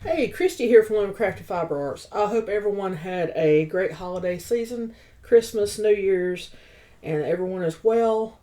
Hey, Christy here from loomingcraftyfiberarts. I hope everyone had a great holiday season, Christmas, New Year's, and everyone is well,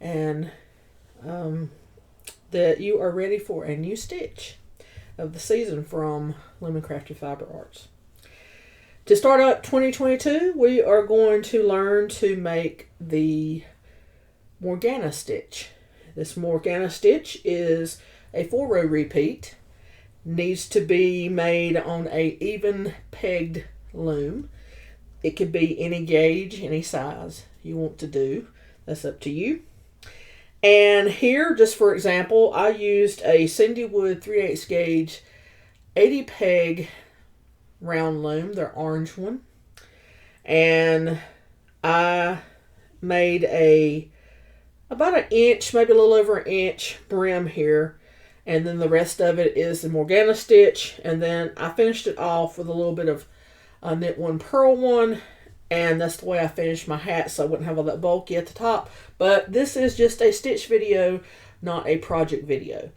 and that you are ready for a new stitch of the season from loomingcraftyfiberarts. To start out 2022, we are going to learn to make the Morgana Stitch. This Morgana Stitch is a 4-row repeat. Needs to be made on a even pegged loom. It could be any gauge, any size you want to do. That's up to you. And here, just for example, I used a Cindy Wood 3/8 gauge 80 peg round loom, their orange one. And I made about an inch, maybe a little over an inch brim here. And then the rest of it is the Morgana Stitch. And then I finished it off with a little bit of knit one, purl one. And that's the way I finished my hat, so I wouldn't have all that bulky at the top. But this is just a stitch video, not a project video.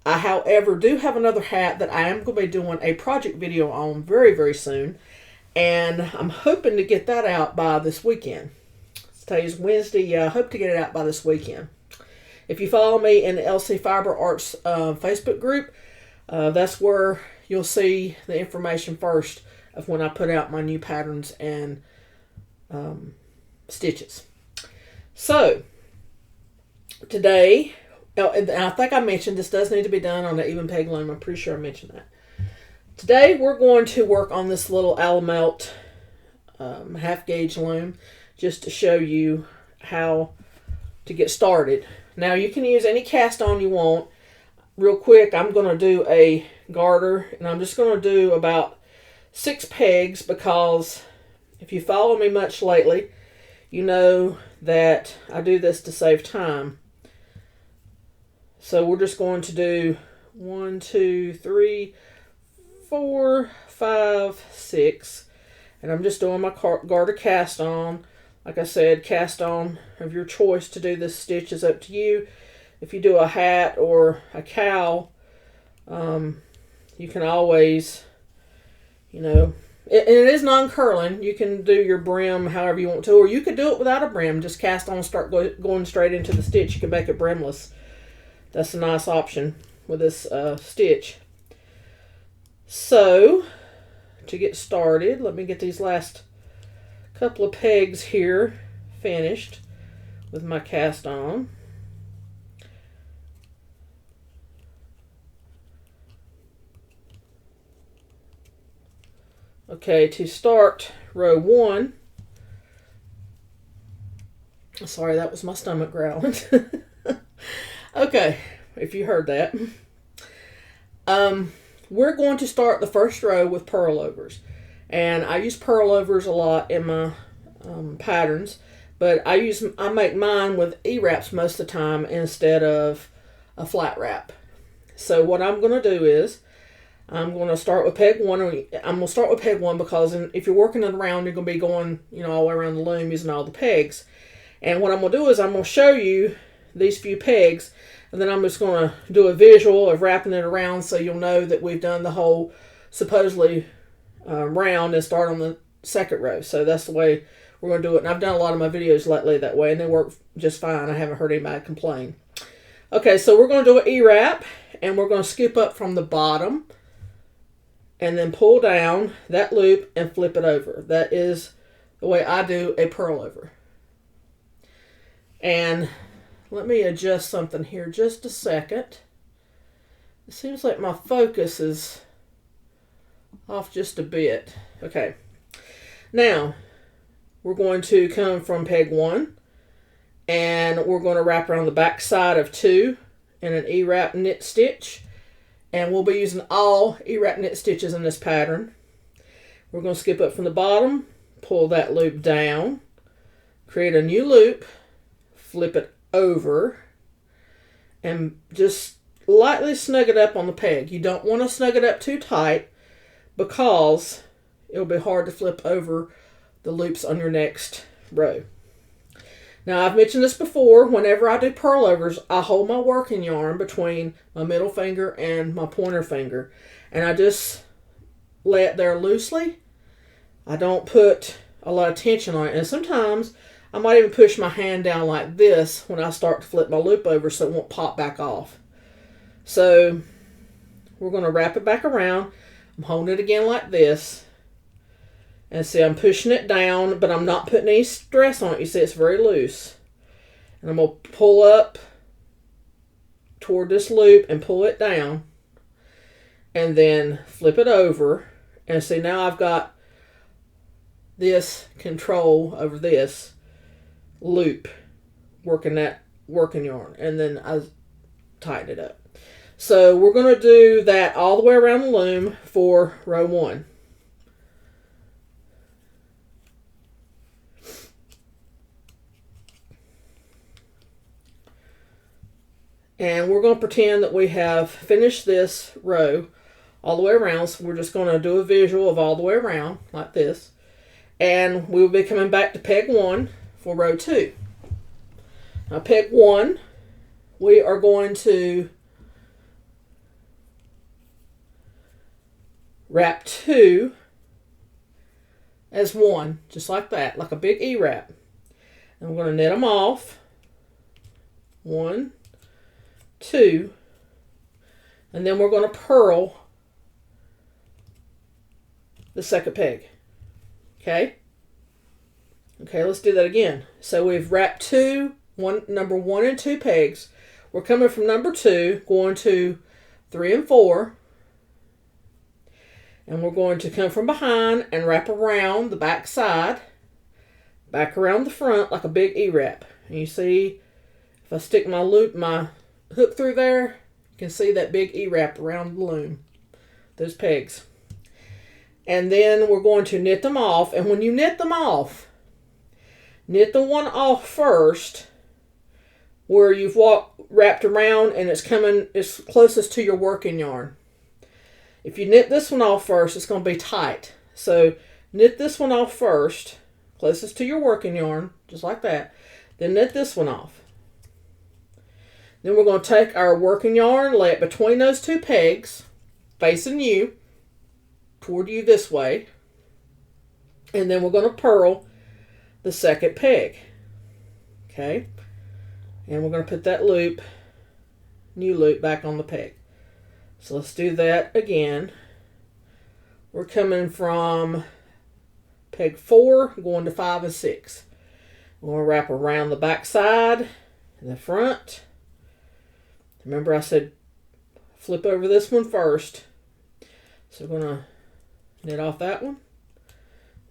I, however, do have another hat that I am going to be doing a project video on very, very soon. And I'm hoping to get that out by this weekend. Today's Wednesday. I hope to get it out by this weekend. If you follow me in the LC Fiber Arts Facebook group, that's where you'll see the information first of when I put out my new patterns and stitches. So, today, and I think I mentioned this does need to be done on an even peg loom. I'm pretty sure I mentioned that. Today, we're going to work on this little Alamelt half gauge loom just to show you how to get started. Now you can use any cast on you want. Real quick, I'm going to do a garter, and I'm just going to do about 6 pegs because if you follow me much lately, you know that I do this to save time. So we're just going to do 1, 2, 3, 4, 5, 6, and I'm just doing my garter cast on. Like I said, cast on of your choice to do this stitch is up to you. If you do a hat or a cowl, you can always, and it is non-curling. You can do your brim however you want to, or you could do it without a brim. Just cast on, start going straight into the stitch. You can make it brimless. That's a nice option with this stitch. So, to get started, let me get these last couple of pegs here finished with my cast on. Okay, to start row 1. Sorry, that was my stomach growling. Okay, if you heard that. We're going to start the first row with purl overs. And I use purl overs a lot in my patterns, but I make mine with E-wraps most of the time instead of a flat wrap. So what I'm going to do is I'm going to start with peg 1. I'm going to start with peg 1 because if you're working it around, you're going to be going, all the way around the loom using all the pegs. And what I'm going to do is I'm going to show you these few pegs, and then I'm just going to do a visual of wrapping it around so you'll know that we've done the whole supposedly round and start on the second row. So that's the way we're going to do it. And I've done a lot of my videos lately that way, and they work just fine. I haven't heard anybody complain. Okay, so we're going to do an E-wrap, and we're going to scoop up from the bottom and then pull down that loop and flip it over. That is the way I do a purl over. And let me adjust something here just a second. It seems like my focus is off just a bit. Okay. Now, we're going to come from peg 1, and we're going to wrap around the back side of 2 in an E-wrap knit stitch. And we'll be using all E-wrap knit stitches in this pattern. We're going to skip up from the bottom, pull that loop down, create a new loop, flip it over, and just lightly snug it up on the peg. You don't want to snug it up too tight because it'll be hard to flip over the loops on your next row. Now, I've mentioned this before. Whenever I do purl overs, I hold my working yarn between my middle finger and my pointer finger. And I just lay it there loosely. I don't put a lot of tension on it. And sometimes I might even push my hand down like this when I start to flip my loop over so it won't pop back off. So we're going to wrap it back around. I'm holding it again like this. And see, I'm pushing it down, but I'm not putting any stress on it. You see, it's very loose. And I'm going to pull up toward this loop and pull it down. And then flip it over. And see, now I've got this control over this loop, working that working yarn. And then I tighten it up. So we're going to do that all the way around the loom for row 1. And we're going to pretend that we have finished this row all the way around. So we're just going to do a visual of all the way around like this. And we will be coming back to peg 1 for row 2. Now peg 1, we are going to wrap 2 as 1, just like that, like a big E-wrap. And we're going to knit them off. 1, 2, and then we're going to purl the second peg. Okay, let's do that again. So we've wrapped number 1 and 2 pegs. We're coming from number 2, going to 3 and 4, and we're going to come from behind and wrap around the back side, back around the front like a big E-wrap. And you see, if I stick my hook through there, you can see that big E-wrap around the loom, those pegs. And then we're going to knit them off. And when you knit them off, knit the one off first where you've wrapped around and it's closest to your working yarn. If you knit this one off first, it's going to be tight. So knit this one off first, closest to your working yarn, just like that. Then knit this one off. Then we're going to take our working yarn, lay it between those 2 pegs, facing you, toward you this way. And then we're going to purl the second peg. Okay? And we're going to put that new loop back on the peg. So let's do that again. We're coming from peg 4, going to 5 and 6. We're going to wrap around the back side and the front. Remember I said flip over this one first. So we're going to knit off that one.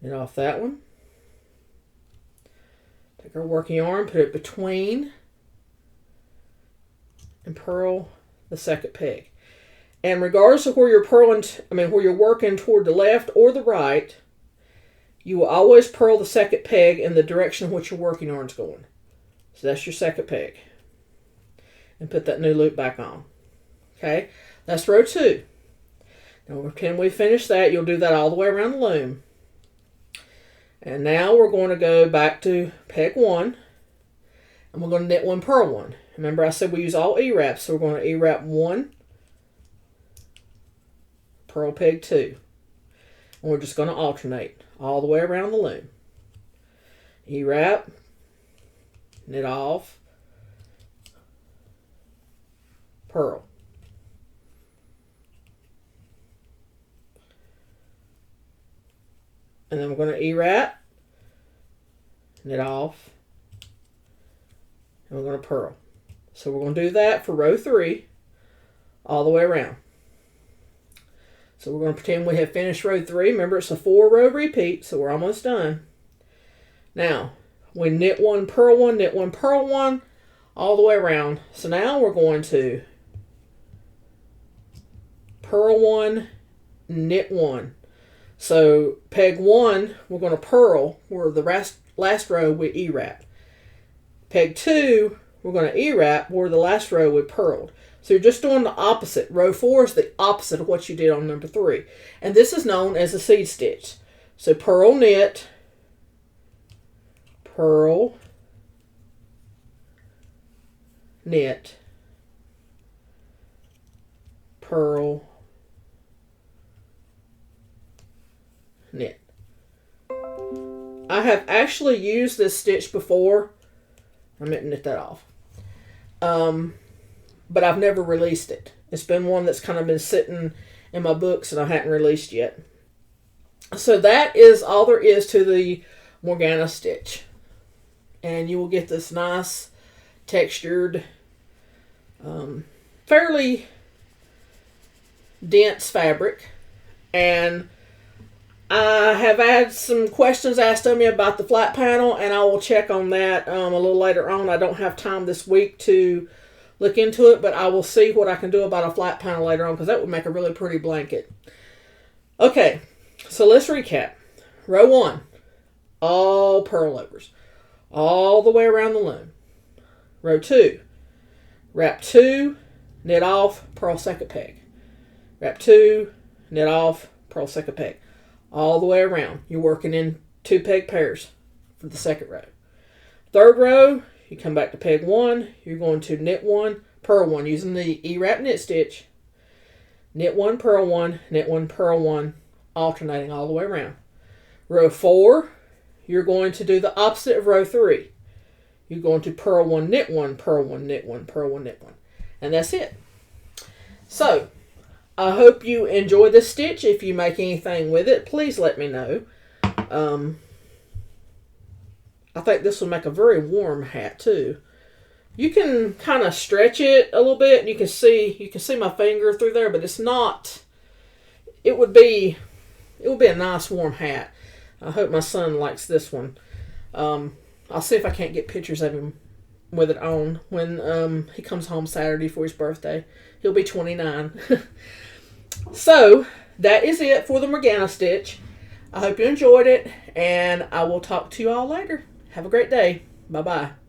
Knit off that one. Take our working yarn, put it between, and purl the second peg. And regardless of where you're where you're working toward the left or the right, you will always purl the second peg in the direction in which your working yarn's going. So that's your second peg. And put that new loop back on. Okay, that's row 2. Now we'll pretend we finished that. You'll do that all the way around the loom. And now we're going to go back to peg 1. And we're going to knit 1, purl 1. Remember I said we use all E-wraps, so we're going to E-wrap 1, purl peg 2. And we're just going to alternate all the way around the loom. E-wrap, knit off, purl. And then we're going to E-wrap, knit off, and we're going to purl. So we're going to do that for row 3 all the way around. So we're going to pretend we have finished row 3. Remember, it's a 4-row repeat, so we're almost done. Now, we knit 1, purl 1, knit 1, purl 1, all the way around. So now we're going to purl 1, knit 1. So peg 1, we're going to purl where the last row we E-wrap. Peg 2, we're going to E-wrap where the last row we purled. So you're just doing the opposite. Row 4 is the opposite of what you did on number 3. And this is known as a seed stitch. So purl, knit, purl, knit, purl, knit. I have actually used this stitch before. I meant to knit that off. But I've never released it. It's been one that's kind of been sitting in my books and I hadn't released yet. So that is all there is to the Morgana Stitch. And you will get this nice textured, fairly dense fabric. And I have had some questions asked of me about the flat panel, and I will check on that a little later on. I don't have time this week to look into it, but I will see what I can do about a flat panel later on, because that would make a really pretty blanket. Okay, so let's recap. Row 1, all purl overs, all the way around the loom. Row 2, wrap 2, knit off, purl second peg. Wrap 2, knit off, purl second peg. All the way around. You're working in 2 peg pairs for the second row. Third row, you come back to peg 1. You're going to knit 1, purl 1 using the E-wrap knit stitch. Knit 1, purl 1, knit 1, purl 1, alternating all the way around. Row 4, you're going to do the opposite of row 3. You're going to purl 1, knit 1, purl 1, knit 1, purl 1, knit 1. And that's it. So, I hope you enjoy this stitch. If you make anything with it, please let me know. I think this will make a very warm hat too. You can kind of stretch it a little bit, and you can see my finger through there, but it's not. It would be a nice warm hat. I hope my son likes this one. I'll see if I can't get pictures of him with it on when he comes home Saturday for his birthday. He'll be 29. So, that is it for the Morgana Stitch. I hope you enjoyed it, and I will talk to you all later. Have a great day. Bye-bye.